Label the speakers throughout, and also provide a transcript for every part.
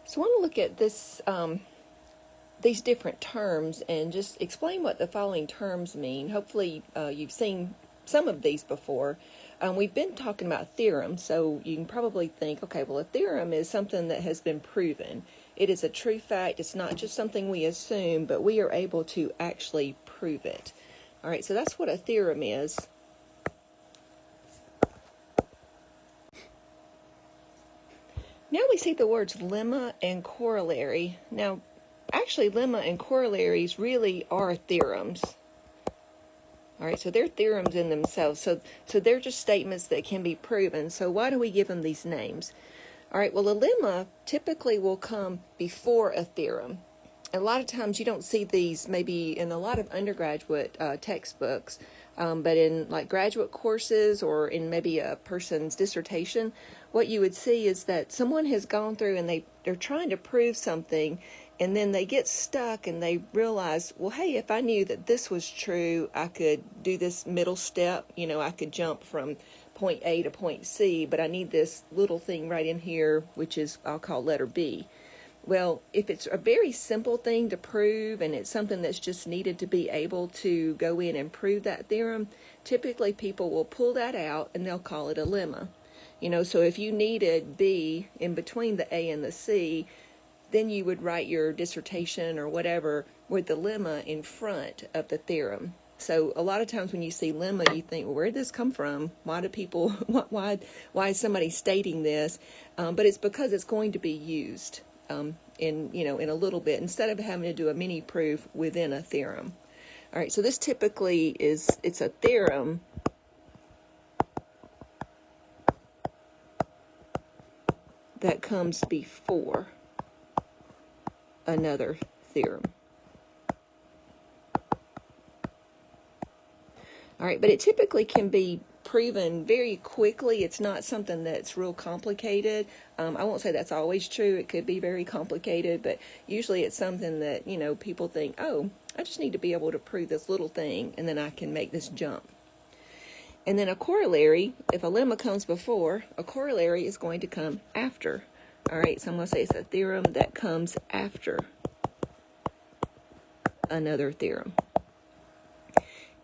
Speaker 1: So I want to look at this, these different terms and just explain what the following terms mean. Hopefully you've seen some of these before. We've been talking about theorems, so you can probably think, okay, well, a theorem is something that has been proven. It is a true fact. It's not just something we assume, but we are able to actually prove it. All right, so that's what a theorem is. Now we see the words lemma and corollary. Now, actually, lemma and corollaries really are theorems. All right, so they're theorems in themselves. So they're just statements that can be proven. So why do we give them these names? All right, well, a lemma typically will come before a theorem. A lot of times you don't see these maybe in a lot of undergraduate textbooks, but in like graduate courses or in maybe a person's dissertation, what you would see is that someone has gone through and they're trying to prove something, and then they get stuck and they realize, well, hey, if I knew that this was true, I could do this middle step. I could jump from point A to point C, but I need this little thing right in here, which is I'll call letter B. Well, if it's a very simple thing to prove and it's something that's just needed to be able to go in and prove that theorem, typically people will pull that out and they'll call it a lemma. So if you needed B in between the A and the C, then you would write your dissertation or whatever with the lemma in front of the theorem. So a lot of times when you see lemma, you think, well, where did this come from? Why do people, why is somebody stating this? But it's because it's going to be used in a little bit, instead of having to do a mini proof within a theorem. All right, so this typically it's a theorem that comes before another theorem. All right, but it typically can be proven very quickly. It's not something that's real complicated. I won't say that's always true. It could be very complicated, but usually it's something that, people think, oh, I just need to be able to prove this little thing, and then I can make this jump. And then a corollary, if a lemma comes before, a corollary is going to come after. All right, so I'm going to say it's a theorem that comes after another theorem.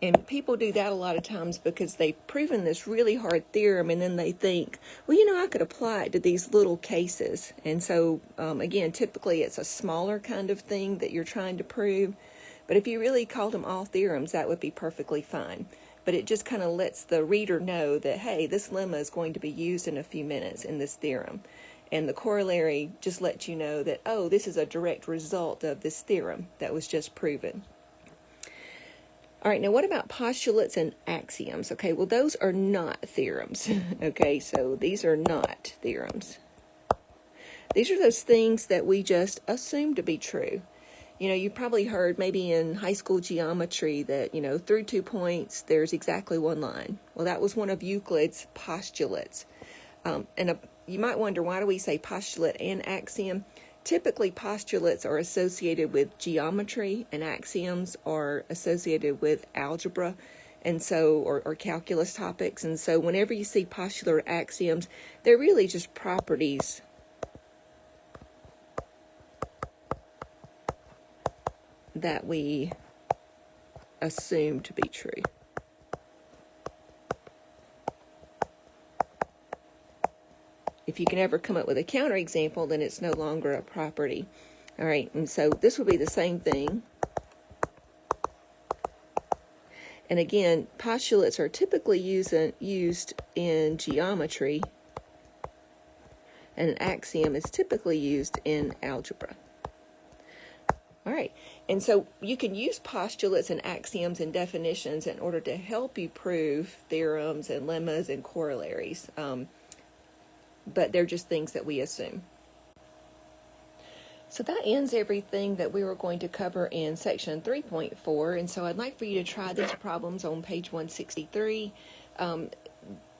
Speaker 1: And people do that a lot of times because they've proven this really hard theorem, and then they think, well, I could apply it to these little cases. And so, again, typically it's a smaller kind of thing that you're trying to prove. But if you really called them all theorems, that would be perfectly fine. But it just kind of lets the reader know that, hey, this lemma is going to be used in a few minutes in this theorem. And the corollary just lets you know that, oh, this is a direct result of this theorem that was just proven. All right, now what about postulates and axioms? Okay, well, those are not theorems. Okay, so these are not theorems. These are those things that we just assume to be true. You've probably heard maybe in high school geometry that, through 2 points, there's exactly one line. Well, that was one of Euclid's postulates. You might wonder, why do we say postulate and axiom? Typically, postulates are associated with geometry, and axioms are associated with algebra, and so, or calculus topics. And so whenever you see postular axioms, they're really just properties that we assume to be true. If you can ever come up with a counterexample, then it's no longer a property. All right, and so this would be the same thing. And again, postulates are typically used in geometry, and an axiom is typically used in algebra. All right, and so you can use postulates and axioms and definitions in order to help you prove theorems and lemmas and corollaries. But they're just things that we assume. So that ends everything that we were going to cover in section 3.4, and so I'd like for you to try these problems on page 163.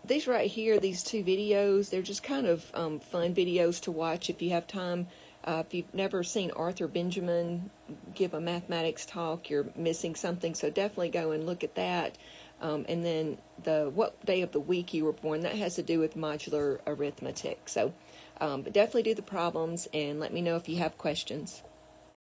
Speaker 1: These right here, these two videos, they're just kind of fun videos to watch if you have time. If you've never seen Arthur Benjamin give a mathematics talk, you're missing something, so definitely go and look at that. And then what day of the week you were born, that has to do with modular arithmetic. So But definitely do the problems and let me know if you have questions.